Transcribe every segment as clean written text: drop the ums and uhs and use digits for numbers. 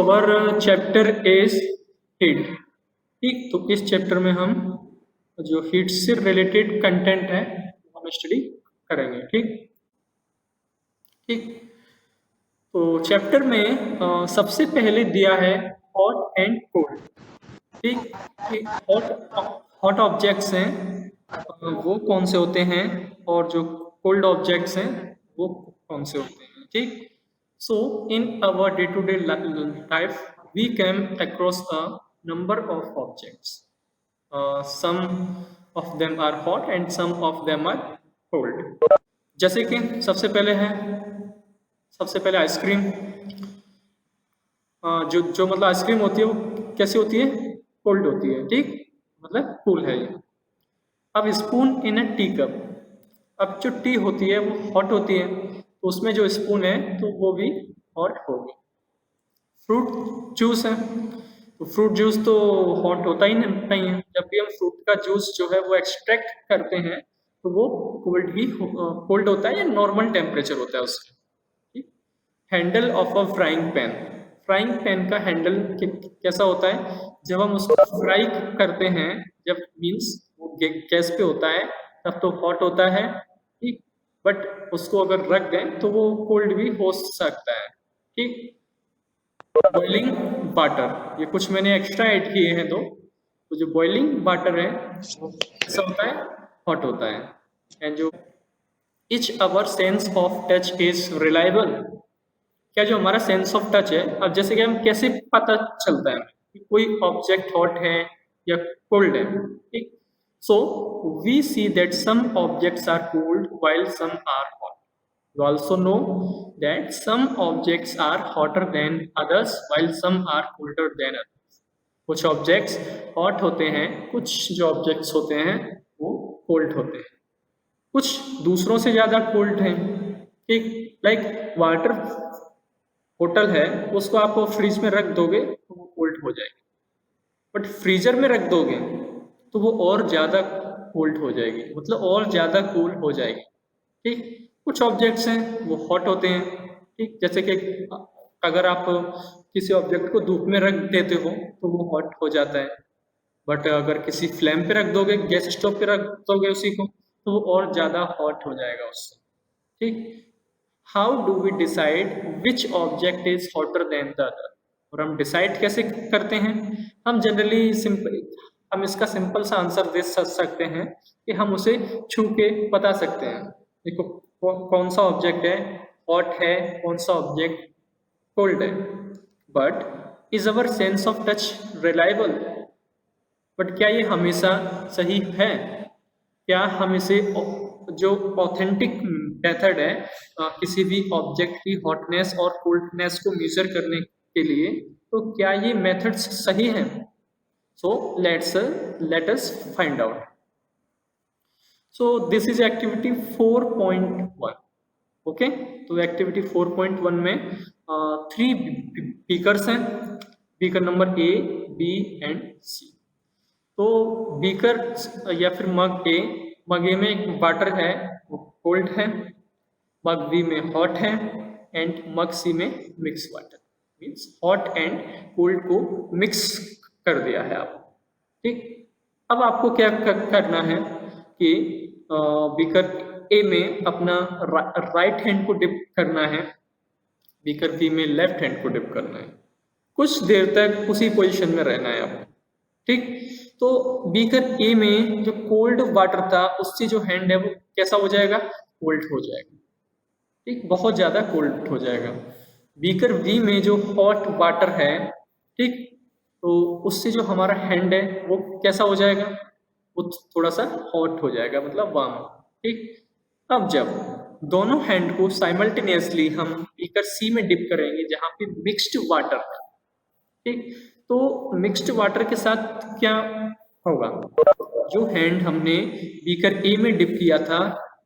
our chapter is heat. ठीक, तो इस चैप्टर में हम जो हीट से रिलेटेड कंटेंट है हम स्टडी करेंगे। ठीक ठीक, तो चैप्टर में सबसे पहले दिया है हॉट एंड कोल्ड। ठीक, हॉट ऑब्जेक्ट्स हैं वो कौन से होते हैं और जो कोल्ड ऑब्जेक्ट्स हैं वो कौन से होते हैं। ठीक, so in our day-to-day life we came across a number of objects. Some of them are hot and some of them are cold. जैसे कि सबसे पहले आइसक्रीम। जो मतलब आइसक्रीम होती है वो कैसी होती है, कोल्ड होती है। ठीक, मतलब कूल है ये। अब spoon in a tea cup, अब जो टी होती है वो हॉट होती है तो उसमें जो स्पून है तो वो भी हॉट होगी। फ्रूट जूस है तो फ्रूट जूस तो हॉट होता ही नहीं है। जब भी हम फ्रूट का जूस जो है वो एक्सट्रैक्ट करते हैं तो वो कोल्ड होता है या नॉर्मल टेम्परेचर होता है उसका। Handle of a frying pan, frying pan का हैंडल कैसा होता है, जब हम उसको फ्राई करते हैं, जब मीन्स वो गैस पे होता है तब तो हॉट होता है। ठीक, बट उसको अगर रख दें तो वो कोल्ड भी हो सकता है। ठीक, बॉइलिंग वाटर, ये कुछ मैंने एक्स्ट्रा ऐड किए हैं तो जो बॉइलिंग वाटर है कैसा होता है, हॉट होता है। एंड जो etch our sense of touch is reliable, क्या जो हमारा सेंस ऑफ टच है, अब जैसे कि हम कैसे पता चलता है कि कोई ऑब्जेक्ट हॉट है या कोल्ड है। ठीक, so we see that some objects are cold while some are hot. You also know that some objects are hotter than others while some are colder than others. कुछ objects hot होते हैं, कुछ जो objects होते हैं वो cold होते हैं, कुछ दूसरों से ज़्यादा कोल्ड हैं। ठीक, लाइक वाटर बोतल है उसको आप फ्रिज में रख दोगे तो वो कोल्ड हो जाएगी, बट फ्रीजर में रख दोगे तो वो और ज़्यादा कोल्ड हो जाएगी, मतलब और ज़्यादा कूल हो जाएगी। ठीक, कुछ ऑब्जेक्ट्स हैं वो हॉट होते हैं। ठीक, जैसे कि अगर आप किसी ऑब्जेक्ट को धूप में रख देते हो तो वो हॉट हो जाता है, बट अगर किसी फ्लेम पे रख दोगे, गैस स्टोव पे रख दोगे उसी को, तो वो और ज़्यादा हॉट हो जाएगा उससे। ठीक, how do we decide which object is hotter than the other, और हम डिसाइड कैसे करते हैं, हम जनरली हम इसका सिंपल सा आंसर दे सकते हैं कि हम उसे छू के बता सकते हैं। देखो कौन सा ऑब्जेक्ट है हॉट है, कौन सा ऑब्जेक्ट कोल्ड है। But is our sense of touch reliable, but क्या ये हमेशा सही है, क्या हम इसे जो ऑथेंटिक मेथड है किसी भी ऑब्जेक्ट की हॉटनेस और कोल्डनेस को मेजर करने के लिए, तो क्या ये मेथड्स सही हैं। So let us find out. So this is activity 4.1. Okay, तो एक्टिविटी 4.1 में 3 बीकर्स हैं, beaker number A, B and C. तो बीकर या फिर मग ए में वाटर है वो कोल्ड है, मग बी में हॉट है एंड मग सी में mix water, means hot and cold को मिक्स कर दिया है आप। ठीक, अब आपको क्या करना है कि बीकर ए में अपना राइट हैंड को डिप करना है, बीकर बी में लेफ्ट हैंड को डिप करना है, कुछ देर तक उसी पोजीशन में रहना है आपको। ठीक, तो बीकर ए में जो कोल्ड वाटर था उससे जो हैंड है वो कैसा हो जाएगा, कोल्ड हो जाएगा। ठीक, बहुत ज़्यादा कोल्ड हो जाएगा। बीकर बी में जो हॉट वाटर है, ठीक, तो उससे जो हमारा हैंड है वो कैसा हो जाएगा, वो थोड़ा सा हॉट हो जाएगा, मतलब वार्म। ठीक, अब जब दोनों हैंड को साइमल्टेनियसली हम बीकर सी में डिप करेंगे जहाँ पे मिक्स्ड वाटर है, ठीक, तो मिक्स्ड वाटर के साथ क्या होगा, जो हैंड हमने बीकर ए में डिप किया था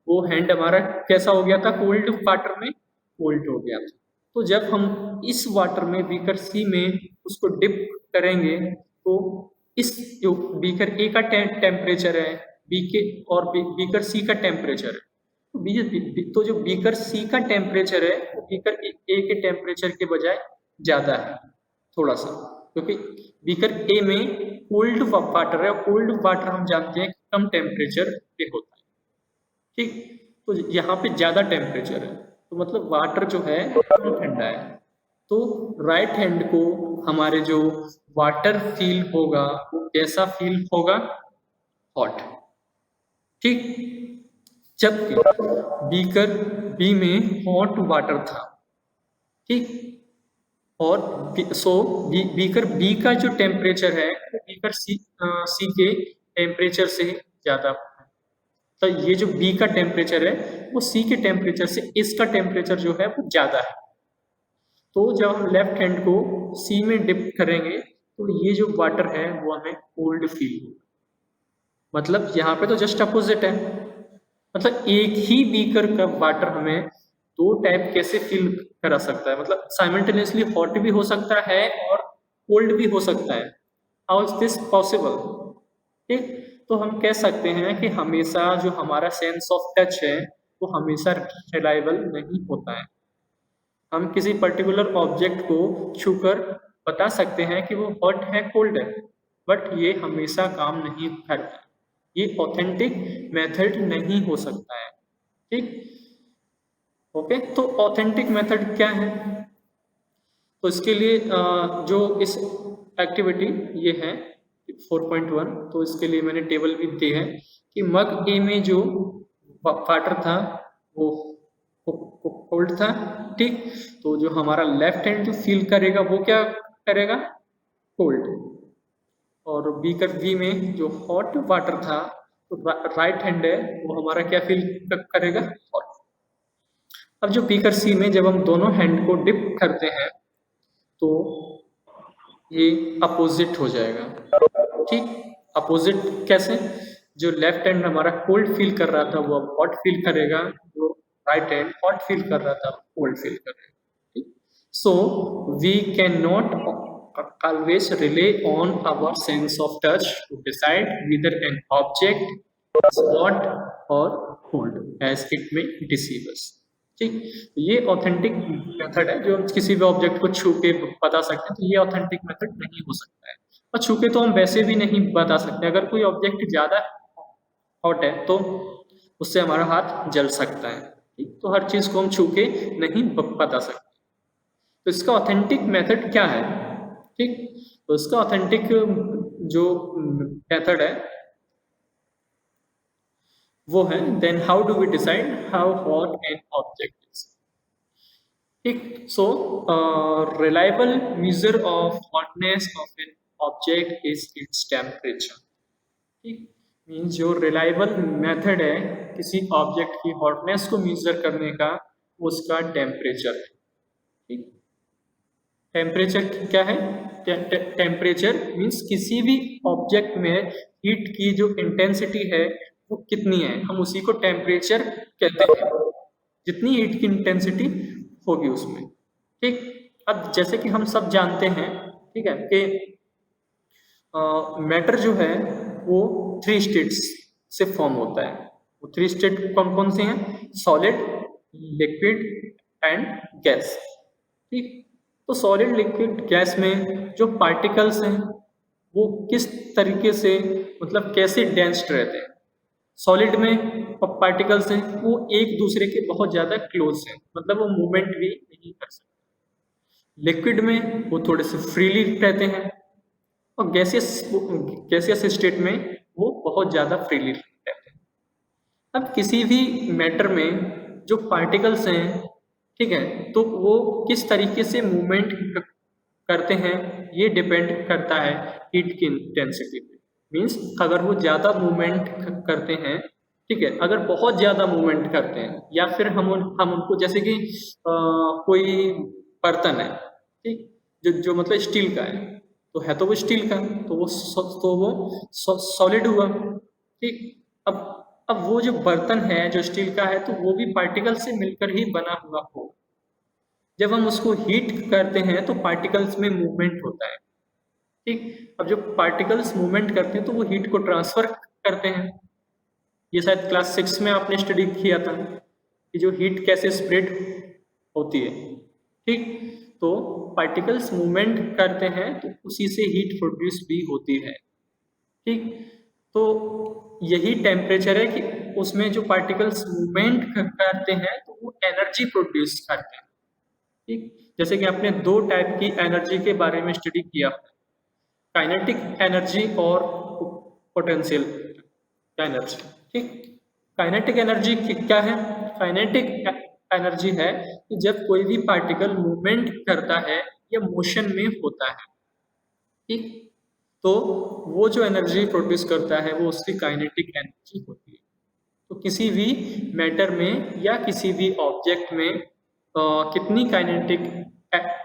वो हैंड हमारा कैसा हो गया था, कोल्ड वाटर में कोल्ड हो गया था। तो जब हम इस वाटर में बीकर सी में उसको डिप करेंगे तो इस जो बीकर ए का टेम्परेचर है बीके और बीकर सी का टेम्परेचर है, तो जो बीकर सी का टेम्परेचर है वो बीकर ए के टेम्परेचर के बजाय ज़्यादा है। थोड़ा सा, क्योंकि बीकर ए में कोल्ड वाटर है, कोल्ड वाटर हम जानते हैं कम टेम्परेचर पे होता है, ठीक। तो यहाँ पे ज्यादा टेम्परेचर है, तो मतलब वाटर जो है कम ठंडा है, तो राइट हैंड को हमारे जो वाटर फील होगा वो कैसा फील होगा, हॉट, ठीक। जबकि बीकर बी में हॉट वाटर था, ठीक। और बीकर बी का जो टेम्परेचर है वो बीकर सी के टेम्परेचर से ज्यादा है, तो ये जो बी का टेम्परेचर है वो सी के टेम्परेचर से इसका टेम्परेचर जो है वो ज्यादा है। तो जब हम लेफ्ट हैंड को सी में डिप करेंगे तो ये जो वाटर है वो हमें कोल्ड फील होगा, मतलब यहाँ पे तो जस्ट अपोजिट है, मतलब एक ही बीकर का वाटर हमें दो टाइप कैसे फील करा सकता है, मतलब साइमल्टेनियसली हॉट भी हो सकता है और कोल्ड भी हो सकता है, हाउ इज दिस पॉसिबल, ठीक। तो हम कह सकते हैं कि हमेशा जो हमारा सेंस ऑफ टच है वो हमेशा रिलायबल नहीं होता है। हम किसी पर्टिकुलर ऑब्जेक्ट को छूकर बता सकते हैं कि वो हॉट है कोल्ड है, बट ये हमेशा काम नहीं करता, ये ऑथेंटिक मेथड नहीं हो सकता है, ठीक। ओके, तो ऑथेंटिक मेथड क्या है, तो इसके लिए जो इस एक्टिविटी ये है 4.1, तो इसके लिए मैंने टेबल भी दी है कि मग ए में जो वाटर था वो कोल्ड था, ठीक। तो जो हमारा लेफ्ट हैंड जो फील करेगा वो क्या करेगा, कोल्ड, और बीकर बी में जो हॉट वाटर था तो राइट हैंड है वो हमारा क्या फील करेगा, हॉट। अब जो बीकर सी में जब हम दोनों हैंड को डिप करते हैं तो ये अपोजिट हो जाएगा, ठीक। अपोजिट कैसे, जो लेफ्ट हैंड हमारा कोल्ड फील कर रहा था वो अब हॉट फील करेगा, जो राइट हैंड हॉट फील कर रहा था कोल्ड फील करेगा, ठीक। So we can not always rely on our sense of touch to decide whether an object is hot or cold as it may deceive us, ठीक। ये authentic method है जो हम किसी भी ऑब्जेक्ट को छू के बता सकते हैं, तो ये ऑथेंटिक मेथड नहीं हो सकता है, और छू के तो हम वैसे भी नहीं बता सकते, अगर कोई ऑब्जेक्ट ज्यादा हॉट है तो उससे हमारा हाथ जल सकता है, ठीक। तो हर चीज को हम छू के नहीं बता सकते, तो इसका ऑथेंटिक मेथड क्या है, ठीक। तो इसका ऑथेंटिक जो मेथड है वो है then how do we decide how hot an object is, ठीक। So reliable measure of hotness of an object is its temperature, ठीक। मीन्स जो रिलायबल मेथड है किसी ऑब्जेक्ट की हॉटनेस को मेजर करने का उसका टेम्परेचर है, ठीक। टेम्परेचर क्या है, टेम्परेचर मीन्स किसी भी ऑब्जेक्ट में हीट की जो इंटेंसिटी है वो कितनी है, हम उसी को टेम्परेचर कहते हैं, जितनी हीट की इंटेंसिटी होगी उसमें, ठीक। अब जैसे कि हम सब जानते हैं, ठीक है, कि मैटर जो है वो 3 स्टेट्स से फॉर्म होता है, वो 3 स्टेट कौन कौन से हैं, सॉलिड, लिक्विड एंड गैस, ठीक। तो सॉलिड लिक्विड गैस में जो पार्टिकल्स हैं वो किस तरीके से, मतलब कैसे डेंस्ड रहते हैं, सॉलिड में पार्टिकल्स हैं वो एक दूसरे के बहुत ज्यादा क्लोज हैं, मतलब वो मूवमेंट भी नहीं कर सकते, लिक्विड में वो थोड़े से फ्रीली रहते हैं, और गैसियस स्टेट में वो बहुत ज्यादा फ्रीली रहते हैं। अब किसी भी मैटर में जो पार्टिकल्स हैं, ठीक है, तो वो किस तरीके से मूवमेंट करते हैं ये डिपेंड करता है हीट की इंटेंसिटी पे, मीन्स अगर वो ज्यादा मूवमेंट करते हैं, ठीक है, अगर बहुत ज्यादा मूवमेंट करते हैं, या फिर हम उनको जैसे कि कोई बर्तन है, ठीक, जो मतलब स्टील का है तो वो स्टील का, तो वो सॉलिड हुआ, ठीक। अब वो जो बर्तन है जो स्टील का है तो वो भी पार्टिकल से मिलकर ही बना हुआ हो, जब हम उसको हीट करते हैं तो पार्टिकल्स में मूवमेंट होता है, ठीक। अब जो पार्टिकल्स मूवमेंट करते हैं तो वो हीट को ट्रांसफर करते हैं, ये शायद क्लास 6 में आपने स्टडी किया था कि जो हीट कैसे स्प्रेड होती है, ठीक। तो पार्टिकल्स मूवमेंट करते हैं तो उसी से हीट प्रोड्यूस भी होती है, ठीक। तो यही टेम्परेचर है कि उसमें जो पार्टिकल्स मूवमेंट करते हैं तो वो एनर्जी प्रोड्यूस करते हैं, ठीक। जैसे कि आपने दो टाइप की एनर्जी के बारे में स्टडी किया, काइनेटिक एनर्जी और पोटेंशियल एनर्जी, ठीक। काइनेटिक एनर्जी क्या है? काइनेटिक एनर्जी है कि जब कोई भी पार्टिकल मूवमेंट करता है या मोशन में होता है, ठीक, तो वो जो एनर्जी प्रोड्यूस करता है वो उसकी काइनेटिक एनर्जी होती है। तो किसी भी मैटर में या किसी भी ऑब्जेक्ट में कितनी काइनेटिक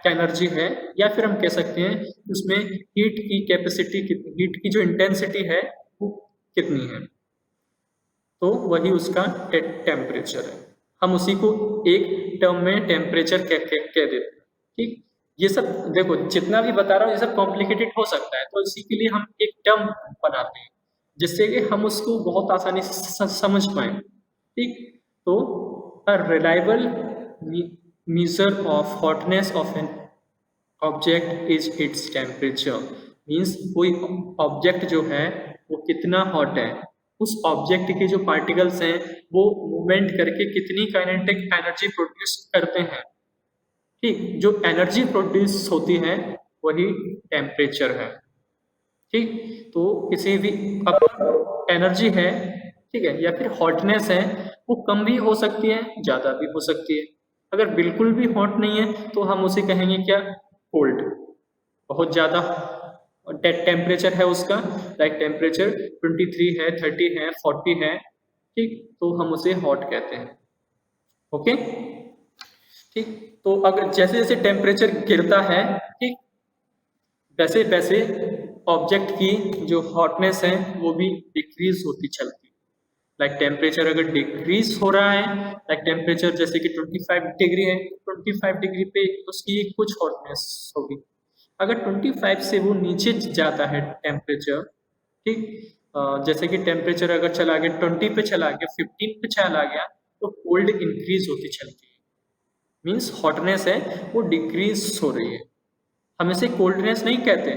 एनर्जी है, या फिर हम कह सकते हैं उसमें हीट की कैपेसिटी, हीट की जो इंटेंसिटी है वो कितनी है, तो वही उसका टेम्परेचर है। हम उसी को एक टर्म में टेम्परेचर कह देते हैं, ठीक। ये सब देखो जितना भी बता रहा हूँ ये सब कॉम्प्लिकेटेड हो सकता है, तो इसी के लिए हम एक टर्म बनाते हैं जिससे कि हम उसको बहुत आसानी से समझ पाए, ठीक। तो a reliable measure of hotness of an object is its temperature, means कोई ऑब्जेक्ट जो है वो कितना हॉट है, उस ऑब्जेक्ट के जो पार्टिकल्स हैं वो मूवमेंट करके कितनी काइनेटिक एनर्जी प्रोड्यूस करते हैं, ठीक। जो एनर्जी प्रोड्यूस होती है वही टेम्परेचर है, ठीक। तो किसी भी अब एनर्जी है, ठीक है, या फिर हॉटनेस है, वो कम भी हो सकती है, ज़्यादा भी हो सकती है। अगर बिल्कुल भी हॉट नहीं है तो हम उसे कहेंगे क्या? कोल्ड। बहुत ज़्यादा टेम्परेचर है उसका, लाइक टेम्परेचर 23 है, 30 है, 40 है, ठीक, तो हम उसे हॉट कहते हैं, ओके, ठीक। तो अगर जैसे जैसे टेम्परेचर गिरता है, ठीक, वैसे वैसे ऑब्जेक्ट की जो हॉटनेस है वो भी डिक्रीज होती चलती है। लाइक टेम्परेचर अगर डिक्रीज हो रहा है, लाइक टेम्परेचर जैसे कि 25 डिग्री है, 25 डिग्री पे उसकी कुछ हॉटनेस होगी। अगर 25 से वो नीचे जाता है टेम्परेचर, ठीक, जैसे कि टेम्परेचर अगर चला गया 20 पे, चला गया 15 पे चला गया, तो कोल्ड इंक्रीज होती चलती है, मीन्स हॉटनेस है वो डिक्रीज हो रही है। हम इसे कोल्डनेस नहीं कहते,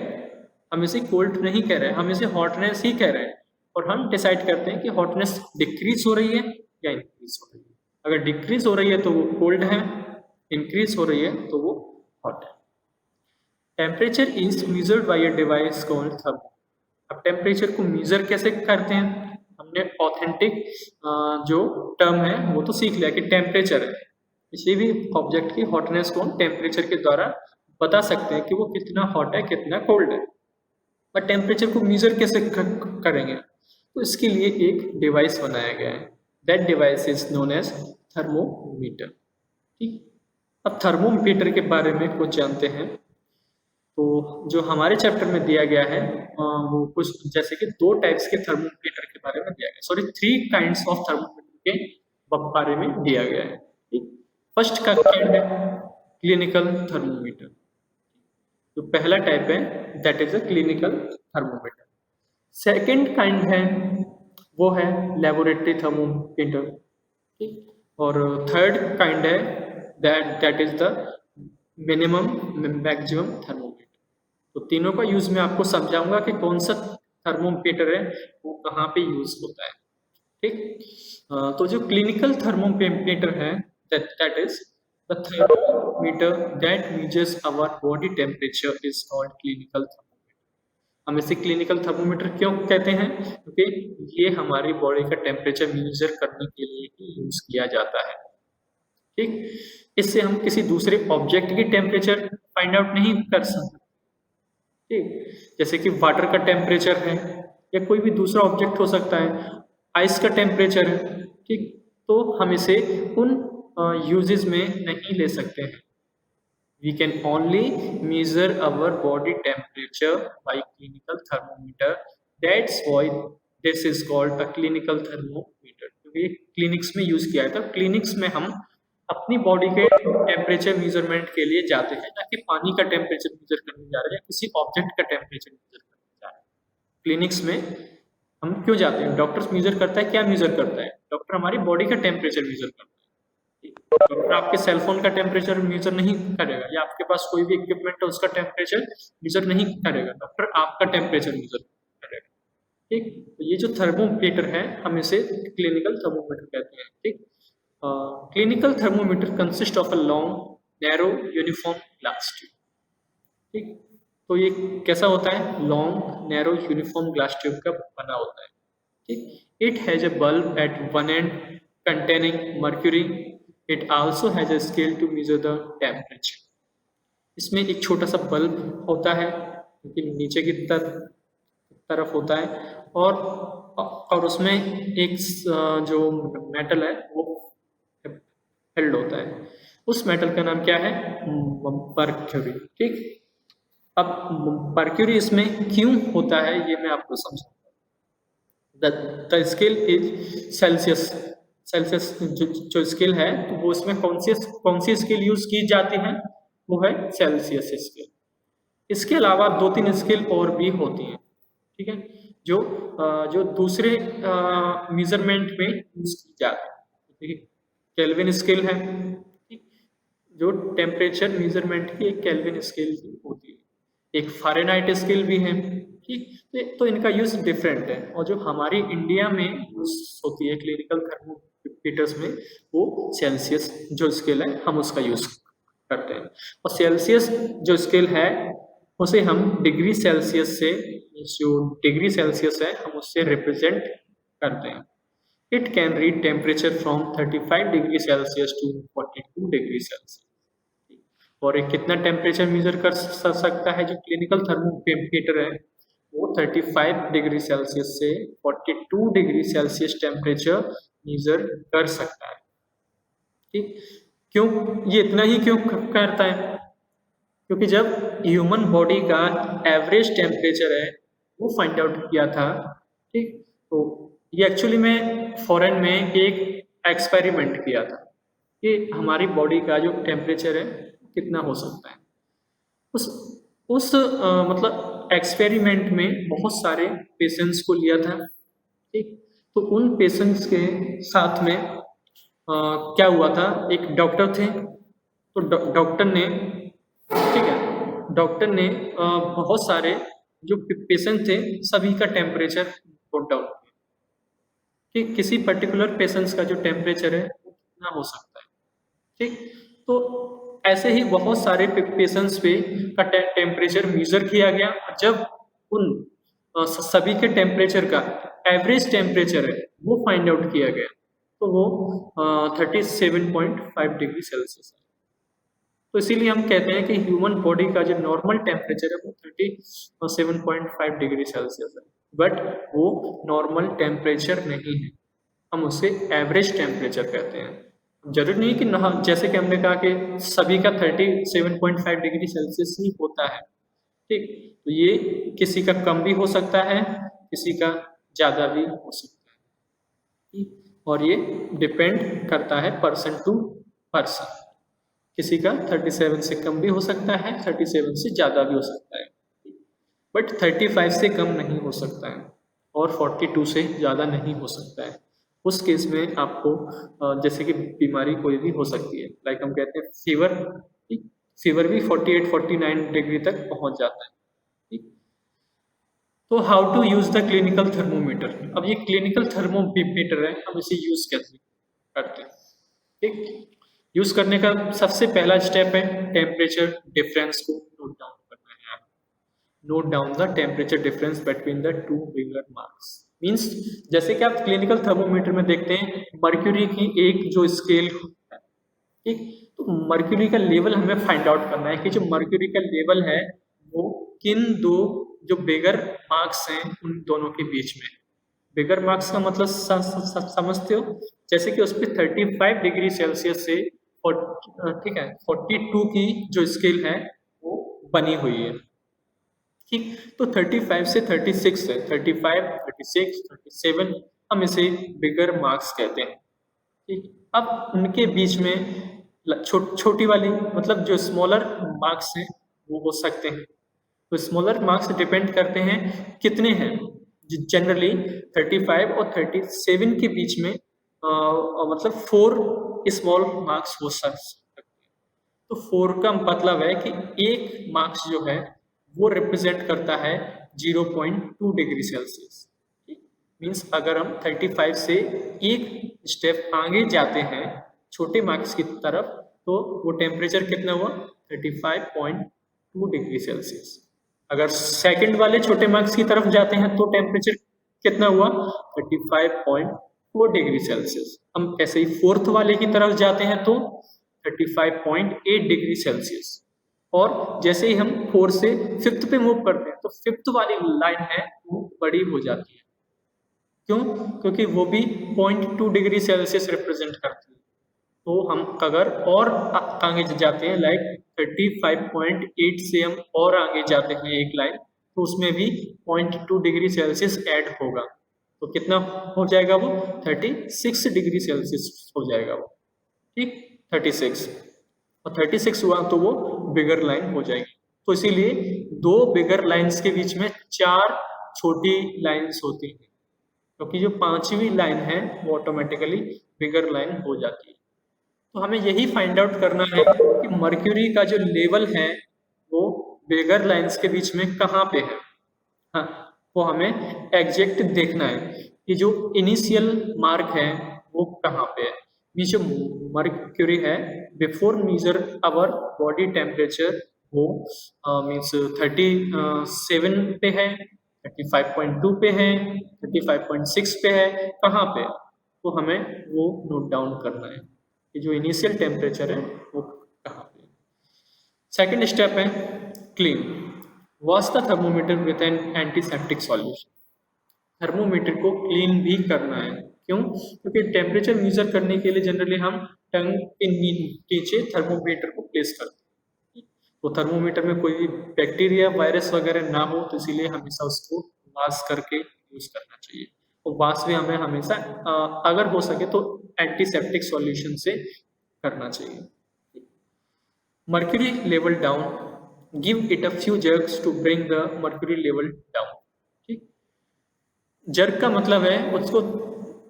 हम इसे कोल्ड नहीं कह रहे, हम इसे हॉटनेस ही कह रहे हैं, और हम डिसाइड करते हैं कि हॉटनेस डिक्रीज हो रही है या इंक्रीज हो रही है। अगर डिक्रीज हो रही है तो वो कोल्ड है, इंक्रीज हो रही है तो वो हॉट है। Temperature is measured by a device called thermo. अब टेम्परेचर को मेजर कैसे करते हैं? हमने ऑथेंटिक जो टर्म है वो तो सीख लिया कि टेम्परेचर है, किसी भी ऑब्जेक्ट की हॉटनेस को हम टेम्परेचर के द्वारा बता सकते हैं कि वो कितना हॉट है, कितना कोल्ड है। पर टेम्परेचर को मेजर कैसे करेंगे? तो इसके लिए एक डिवाइस बनाया गया है, that device is known as thermometer, ठीक। अब थर्मोमीटर के बारे में कुछ जानते हैं। तो जो हमारे चैप्टर में दिया गया है वो कुछ जैसे कि दो टाइप्स के थर्मोमीटर के बारे में दिया गया, सॉरी 3 काइंड्स ऑफ थर्मोमीटर के बारे में दिया गया है, ठीक। फर्स्ट का काइंड है क्लिनिकल थर्मोमीटर। जो पहला टाइप है that is a clinical thermometer. Second kind है वो है लेबोरेटरी थर्मोमीटर, ठीक। और थर्ड काइंड है that is the minimum maximum thermometer. तो तीनों का यूज मैं आपको समझाऊंगा कि कौन सा थर्मोमीटर है वो कहाँ पे यूज होता है, ठीक। तो जो क्लिनिकल थर्मोमीटर है that is the thermometer that measures our body temperature is called clinical thermometer। हम इसे क्लिनिकल थर्मोमीटर क्यों कहते हैं? क्योंकि ये हमारी बॉडी का टेम्परेचर मेजर करने के लिए ही यूज किया जाता है, ठीक। इससे हम किसी दूसरे ऑब्जेक्ट की टेम्परेचर फाइंड आउट नहीं कर सकते, ठीक। जैसे कि वाटर का टेम्परेचर है या कोई भी दूसरा ऑब्जेक्ट हो सकता है, आइस का टेम्परेचर है, ठीक। तो हम इसे उन यूजेस में नहीं ले सकते हैं। We can only measure our body temperature by clinical thermometer, that's why this is called a clinical thermometer. क्योंकि क्लिनिक्स में यूज किया है, तो क्लिनिक्स में हम अपनी बॉडी के टेम्परेचर मेजरमेंट के लिए जाते हैं, ना कि पानी का टेम्परेचर मेजर करने जा रहे हैं, किसी ऑब्जेक्ट का टेम्परेचर मेजर करने जा रहे हैं। क्लिनिक्स में हम क्यों जाते हैं? डॉक्टर्स मेजर करता है, क्या मेजर करता है? डॉक्टर हमारी बॉडी का टेम्परेचर मेजर करता है, डॉक्टर आपके सेल फोन का टेम्परेचर मेजर नहीं करेगा, या आपके पास कोई भी इक्विपमेंट है उसका टेम्परेचर मेजर नहीं करेगा, डॉक्टर आपका टेम्परेचर मेजर करेगा। ठीक, तो ये जो थर्मोमीटर है हम इसे क्लिनिकल थर्मोमीटर कहते हैं। ठीक, clinical thermometer consist of a long narrow uniform glass tube. ठीक, तो ये कैसा होता है? Long narrow uniform glass tube का बना होता है। ठीक, it has a bulb at one end containing mercury. It also has a scale to measure the temperature. इसमें एक छोटा सा बल्ब होता है कि नीचे की तरफ होता है, और उसमें एक जो मेटल है वो हेल्ड होता है। उस मेटल का नाम क्या है? मर्क्यूरी। ठीक, अब मर्क्यूरी इसमें क्यों होता है ये मैं आपको समझाऊंगा। The scale is Celsius. Celsius जो स्केल है तो वो इसमें कौन सी स्केल यूज की जाती है? वो है सेल्सियस स्केल। इसके अलावा 2-3 स्केल और भी होती हैं। ठीक है, जो दूसरे मेजरमेंट में यूज की जाती है। केल्विन स्केल है, जो टेम्परेचर मेजरमेंट की एक केल्विन स्केल होती है। एक फ़ारेनहाइट स्केल भी है। ठीक, तो इनका यूज डिफरेंट है, और जो हमारी इंडिया में यूज होती है क्लिनिकल थर्मोमीटर्स में वो सेल्सियस जो स्केल है हम उसका यूज करते हैं। और सेल्सियस जो स्केल है उसे हम डिग्री सेल्सियस से, जो डिग्री सेल्सियस है हम उससे रिप्रेजेंट करते हैं। It can read temperature from 35 degree Celsius to 42 degree Celsius. और एक कितना टेम्परेचर मेजर कर सकता है? जो क्लिनिकल थर्मोमीटर है वो 35 डिग्री सेल्सियस से 42 डिग्री सेल्सियस टेम्परेचर मेजर कर सकता है। ठीक, क्यों ये इतना ही क्यों करता है? क्योंकि जब ह्यूमन बॉडी का एवरेज टेम्परेचर है वो फाइंड आउट किया था। ठीक, तो ये एक्चुअली में फॉरेन में एक एक्सपेरिमेंट किया था कि हमारी बॉडी का जो टेम्परेचर है कितना हो सकता है। उस मतलब एक्सपेरिमेंट में बहुत सारे पेशेंट्स को लिया था। ठीक, तो उन पेशेंट्स के साथ में क्या हुआ था? एक डॉक्टर थे, तो डॉक्टर ने, ठीक है, डॉक्टर ने बहुत सारे जो पेशेंट थे सभी का टेम्परेचर नोट डाउन किया कि किसी पर्टिकुलर पेशेंट्स का जो टेम्परेचर है वो कितना हो सकता है। ठीक, तो ऐसे ही बहुत सारे पेशेंट्स पे का टेम्परेचर मेजर किया गया। जब उन सभी के टेम्परेचर का एवरेज टेम्परेचर है वो फाइंड आउट किया गया, तो वो 37.5 डिग्री सेल्सियस है। तो इसीलिए हम कहते हैं कि ह्यूमन बॉडी का जो नॉर्मल टेम्परेचर है वो 37.5 डिग्री सेल्सियस है, बट वो नॉर्मल टेम्परेचर नहीं है, हम उसे एवरेज टेम्परेचर कहते हैं। जरूरी नहीं कि जैसे कि हमने कहा कि सभी का 37.5 डिग्री सेल्सियस ही होता है। ठीक, तो ये किसी का कम भी हो सकता है, किसी का ज़्यादा भी हो सकता है। ठीक, और ये डिपेंड करता है पर्सन टू पर्सन। किसी का 37 से कम भी हो सकता है, 37 से ज़्यादा भी हो सकता है, बट 35 से कम नहीं हो सकता है, और 42 से ज़्यादा नहीं हो सकता है। उस केस में आपको जैसे कि बीमारी कोई भी हो सकती है, लाइक हम कहते हैं फीवर। फीवर भी 48-49 डिग्री तक पहुंच जाता है। ठीक, तो how to use the clinical thermometer. अब ये क्लिनिकल थर्मोमीटर है, हम इसे यूज कैसे करते हैं? ठीक, यूज करने का सबसे पहला स्टेप है टेम्परेचर डिफरेंस को नोट डाउन करना है। Note down the temperature difference between the two finger marks. Means जैसे कि आप क्लिनिकल थर्मोमीटर में देखते हैं मर्क्यूरी की एक जो स्केल है, ठीक, तो मर्क्यूरी का लेवल हमें फाइंड आउट करना है कि जो मर्क्यूरी का लेवल है वो किन दो जो बिगर मार्क्स हैं उन दोनों के बीच में। बिगर मार्क्स का मतलब समझते हो? जैसे कि उस पर 35 डिग्री सेल्सियस से ठीक है 42 की जो स्केल है वो बनी हुई है। ठीक, तो 35 से 36 है, 35, 36, 37 हम इसे बिगर मार्क्स कहते हैं। ठीक, अब उनके बीच में छोटी वाली मतलब जो स्मॉलर मार्क्स हैं वो हो सकते हैं। तो स्मॉलर मार्क्स डिपेंड करते हैं कितने हैं। जनरली 35 और 37 के बीच में मतलब 4 स्मॉल मार्क्स हो सकते हैं। तो 4 का मतलब है कि एक मार्क्स जो है वो रिप्रेजेंट करता है 0.2 डिग्री सेल्सियस। मीन्स अगर हम 35 से एक स्टेप आगे जाते हैं छोटे मार्क्स की तरफ, तो वो टेम्परेचर कितना हुआ 35.2 डिग्री सेल्सियस। अगर सेकंड वाले छोटे मार्क्स की तरफ जाते हैं तो टेम्परेचर कितना हुआ 35.4 डिग्री सेल्सियस। हम ऐसे ही फोर्थ वाले की तरफ जाते हैं तो 35.8 डिग्री सेल्सियस। और जैसे ही हम 4 से 5th पे मूव करते हैं तो 5th वाली लाइन है वो बड़ी हो जाती है। क्यों? क्योंकि वो भी 0.2 डिग्री सेल्सियस रिप्रेजेंट करती है। तो हम अगर और आगे जाते हैं लाइक 35.8 से हम और आगे जाते हैं एक लाइन, तो उसमें भी 0.2 डिग्री सेल्सियस ऐड होगा। तो कितना हो जाएगा वो 36 डिग्री सेल्सियस हो जाएगा वो। ठीक, 36 और 36 हुआ तो वो बिगर लाइन हो जाएगी। तो इसीलिए दो बिगर लाइंस के बीच में 4 छोटी लाइंस होती हैं, क्योंकि जो 5वीं लाइन है वो ऑटोमेटिकली बिगर लाइन हो जाती है। तो हमें यही फाइंड आउट करना है कि मर्क्यूरी का जो लेवल है वो बिगर लाइंस के बीच में कहाँ पे है। हाँ, वो हमें एग्जैक्ट देखना है कि जो इनिशियल मार्क है वो कहाँ पे है। ये जो मर्क्यूरी है before measure our body temperature वो मीन्स 37 पे है, 35.2 पे है, 35.6 पे है, कहाँ पे, तो हमें वो नोट डाउन करना है कि जो इनिशियल टेम्परेचर है वो कहाँ पे। सेकेंड स्टेप है clean. Wash the thermometer with N antiseptic solution. Thermometer को क्लीन भी करना है। क्यों? क्योंकि टेम्परेचर मेजर करने के लिए जनरली हम टंग के नीचे थर्मोमीटर को प्लेस करते हैं। तो थर्मोमीटर में कोई भी बैक्टीरिया वायरस वगैरह ना हो, तो इसीलिए हमेशा उसको वॉश करके यूज करना चाहिए। और वॉश भी हमें हमेशा अगर हो सके तो एंटीसेप्टिक सॉल्यूशन से करना चाहिए। mercury level down, give it a few jerks to bring the mercury level down। ठीक, जर्क का मतलब है उसको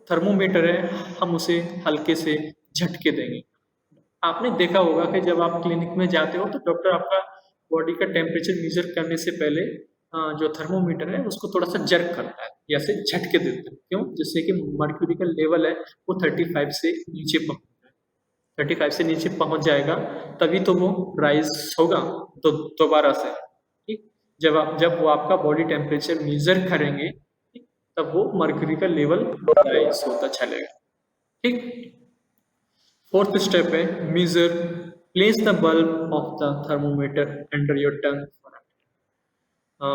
थर्मोमीटर है, हम उसे हल्के से झटके देंगे। आपने देखा होगा कि जब आप क्लिनिक में जाते हो तो डॉक्टर आपका बॉडी का टेम्परेचर मेजर करने से पहले जो थर्मोमीटर है उसको थोड़ा सा जर्क करता है या से झटके देते हैं। क्यों? जिससे कि मर्क्यूरी का लेवल है वो 35 से नीचे पहुंच जाए। 35 से नीचे पहुंच जाएगा तभी तो वो राइज होगा तो दोबारा से। ठीक, जब वो आपका बॉडी टेम्परेचर मेजर करेंगे तब वो मर्क्यूरी का लेवल राइज होता चलेगा। ठीक, फोर्थ स्टेप है measure. Place the bulb of the thermometer under your tongue.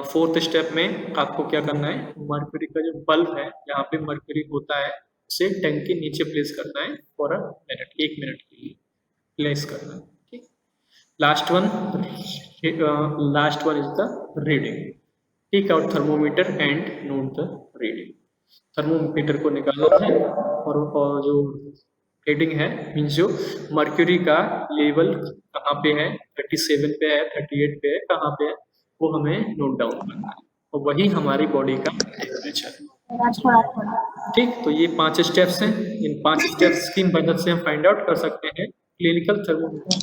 Fourth step में आपको क्या करना है, मर्क्यूरी का जो बल्ब है जहाँ पे मर्क्यूरी होता है उसे टंग के नीचे प्लेस करना है फॉर अ मिनट, 1 मिनट के लिए प्लेस करना है। ठीक, last one is the reading. Take out thermometer and note the reading. Thermometer को निकालना है और जो रीडिंग है मीन्स जो मर्क्यूरी का लेवल कहाँ पे है, 37 पे है, 38 पे है, कहाँ पे है, वो हमें नोट डाउन करना है और वही हमारी बॉडी का टेम्परेचर है। ठीक, तो ये 5 स्टेप्स हैं। इन 5 स्टेप्स की मदद से हम फाइंड आउट कर सकते हैं क्लिनिकल थर्मोमीटर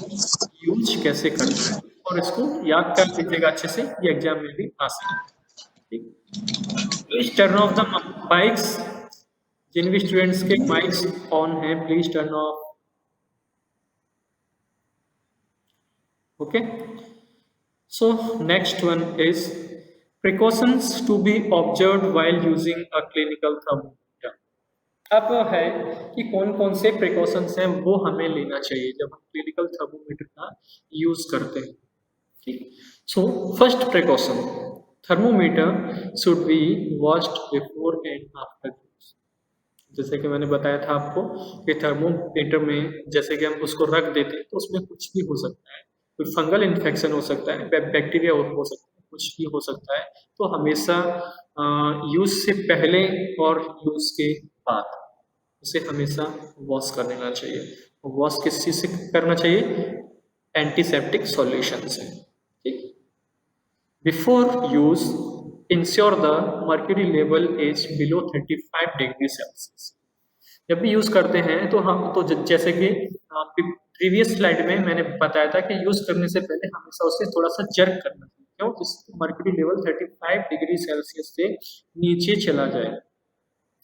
यूज कैसे करना है, और इसको याद कर लीजिएगा अच्छे से, ये एग्जाम में भी आ सकता है। Please turn off the mics. जिन भी स्टूडेंट्स के माइक्स ऑन है please turn off. Okay, so next one is precautions to be observed while using a clinical thermometer. अब है कि कौन कौन से प्रिकॉशंस हैं वो हमें लेना चाहिए जब हम क्लिनिकल थर्मोमीटर का यूज करते हैं। ठीक, so first precaution, thermometer should be washed before and after use. जैसे कि मैंने बताया था आपको कि थर्मोमीटर में जैसे कि हम उसको रख देते हैं तो उसमें कुछ भी हो सकता है, कोई फंगल इन्फेक्शन हो सकता है, बैक्टीरिया हो सकता है, कुछ भी हो सकता है। तो हमेशा यूज से पहले और यूज के बाद उसे हमेशा वॉश कर लेना चाहिए। वॉश किस चीज से करना चाहिए? एंटीसेप्टिक सॉल्यूशन से। ठीक, before use ensure the mercury level is below 35 degree Celsius. जब भी यूज करते हैं तो हम तो जैसे कि प्रीवियस स्लाइड में मैंने बताया था कि यूज करने से पहले हमेशा उसे थोड़ा सा जर्क करना चाहिए, क्यों? जिससे मर्क्यूरी लेवल 35 डिग्री सेल्सियस से नीचे चला जाए।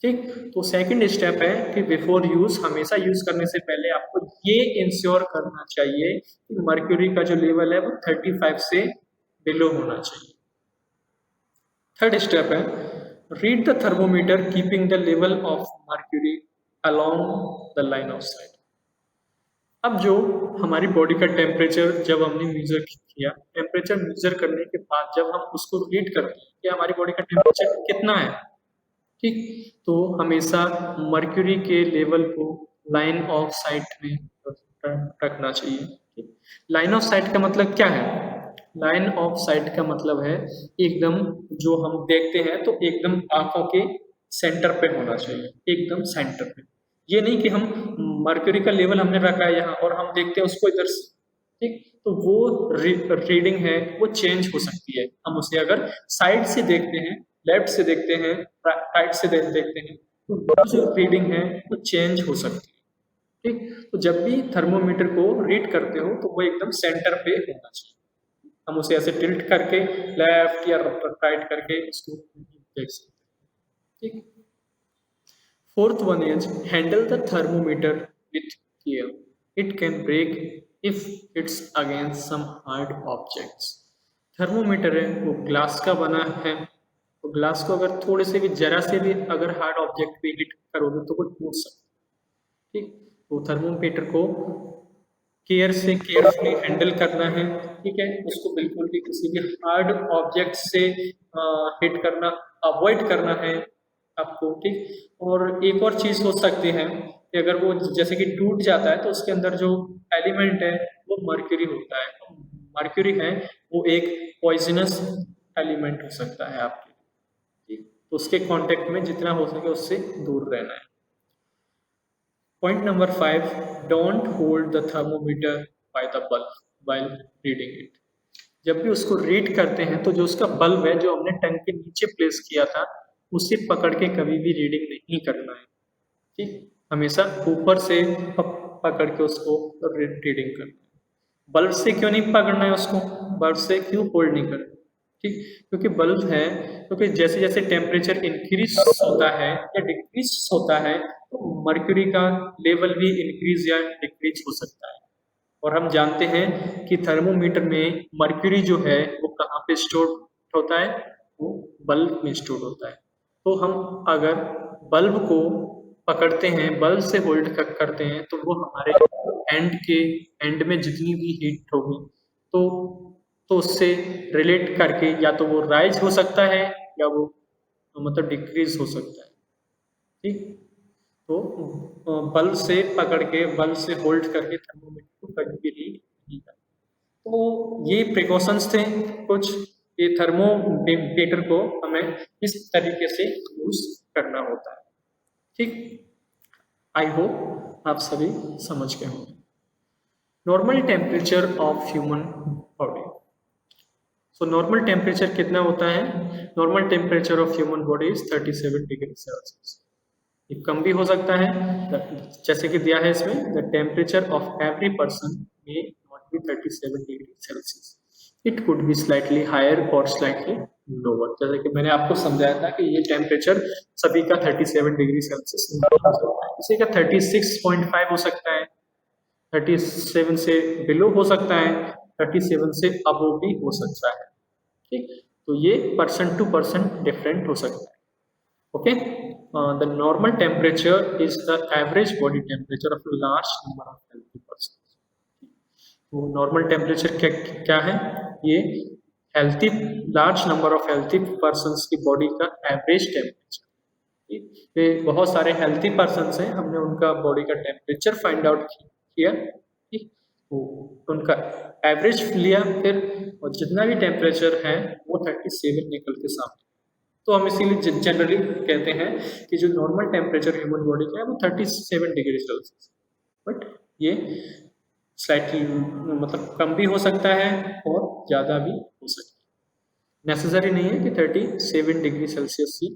ठीक, तो सेकंड स्टेप है कि बिफोर यूज, हमेशा यूज करने से पहले आपको ये इंश्योर करना चाहिए कि मर्क्यूरी का जो लेवल है वो 35 से बिलो होना चाहिए। थर्ड स्टेप है read the thermometer keeping the level of mercury along the line of site. अब जो हमारी बॉडी का टेम्परेचर जब हमने मेजर किया, टेम्परेचर मेजर करने के बाद जब हम उसको रीड करते हैं कि हमारी बॉडी का टेम्परेचर कितना है, ठीक, तो हमेशा मर्क्यूरी के लेवल को लाइन ऑफ साइट में रखना चाहिए। लाइन ऑफ साइट का मतलब क्या है? लाइन ऑफ साइट का मतलब है एकदम जो हम देखते हैं तो एकदम आंखों के सेंटर पे होना चाहिए, एकदम सेंटर पे। ये नहीं कि हम मर्क्यूरी का लेवल हमने रखा है यहाँ और हम देखते हैं उसको इधर से, ठीक, तो वो रीडिंग है वो चेंज हो सकती है। हम उसे अगर साइड से देखते हैं, लेफ्ट से देखते हैं, राइट से देखते हैं, तो वो जो रीडिंग है वो चेंज हो सकती है। ठीक, तो जब भी थर्मोमीटर को रीड करते हो तो वो एकदम सेंटर पे होना चाहिए। हम उसे ऐसे टिल्ट करके लेफ्ट या राइट करके उसको देख सकते हैं। ठीक, fourth one is handle the thermometer with care, it can break if it's against some hard objects. Thermometer है वो ग्लास का बना है, तो ग्लास को अगर थोड़े से भी जरा से भी अगर हार्ड ऑब्जेक्ट पे हिट करोगे तो वो टूट सकता है। ठीक, तो थर्मोमीटर को केयर से केयरफुली हैंडल करना है। ठीक है, उसको बिल्कुल भी किसी भी हार्ड ऑब्जेक्ट से हिट करना अवॉइड करना है आपको। ठीक, और एक और चीज हो सकती है कि अगर वो जैसे कि टूट जाता है तो उसके अंदर जो एलिमेंट है वो मर्क्यूरी होता है। मर्क्यूरी है वो एक पॉइजनस एलिमेंट हो सकता है आपके, ठीक, तो उसके कांटेक्ट में जितना हो सके उससे दूर रहना है। Point number 5, don't hold the thermometer by the bulb while reading it. जब भी उसको रीड करते हैं तो जो उसका बल्ब है जो हमने टंग के नीचे प्लेस किया था उसे पकड़ के कभी भी रीडिंग नहीं करना है। ठीक, हमेशा ऊपर से पकड़ के उसको रीडिंग करना है। बल्ब से क्यों नहीं पकड़ना है उसको, बल्ब से क्यों होल्ड नहीं करना? ठीक, क्योंकि बल्ब है, क्योंकि जैसे जैसे टेम्परेचर इंक्रीज होता है या डिक्रीज होता है तो मर्क्यूरी का लेवल भी इंक्रीज या डिक्रीज हो सकता है। और हम जानते हैं कि थर्मोमीटर में मर्क्यूरी जो है वो कहाँ पे स्टोर होता है, वो बल्ब में स्टोर होता है। तो हम अगर बल्ब को पकड़ते हैं, बल्ब से होल्ड करते हैं तो वो हमारे एंड में जितनी भी हीट होगी तो उससे रिलेट करके या तो वो राइज हो सकता है या वो मतलब डिक्रीज हो सकता है। ठीक, तो बल्ब से पकड़ के, बल्ब से होल्ड करके थर्मोमीटर को कभी भी रीड नहीं करना। तो ये प्रिकॉशंस थे कुछ, ये थर्मोमीटर को हमें इस तरीके से यूज करना होता है। ठीक, आई होप आप सभी समझ गए होंगे। Normal temperature of human body. So normal temperature कितना होता है? Normal temperature of human body is 37 degree Celsius. ये कम भी हो सकता है, जैसे कि दिया है इसमें, the temperature of every person may not be 37 degree Celsius, it could be slightly higher और स्लाइटली लोअर। जैसे कि मैंने आपको समझाया था कि ये टेम्परेचर सभी का 37 डिग्री सेल्सियस नहीं हो सकता है, किसी का 36.5 हो सकता है, 37 से बिलो हो सकता है, 37 से अबव भी हो सकता है। ठीक, तो ये पर्सन टू पर्सन डिफरेंट हो सकता है। Okay, the normal temperature is the average body temperature of large number of healthy person. तो नॉर्मल टेम्परेचर क्या है? ये healthy, large number of healthy persons की बॉडी का एवरेज टेम्परेचर। ये बहुत सारे हेल्थी पर्सन्स हैं, हमने उनका बॉडी का टेम्परेचर फाइंड आउट किया, ठीक, तो उनका एवरेज लिया फिर, और जितना भी टेम्परेचर है वो 37 निकल के सामने। तो हम इसीलिए जनरली कहते हैं कि जो नॉर्मल टेम्परेचर ह्यूमन बॉडी का है वो 37 डिग्री सेल्सियस, बट ये स्लाइटली मतलब कम भी हो सकता है और ज़्यादा भी हो सकता है। नेसेसरी नहीं है कि 37 डिग्री सेल्सियस ही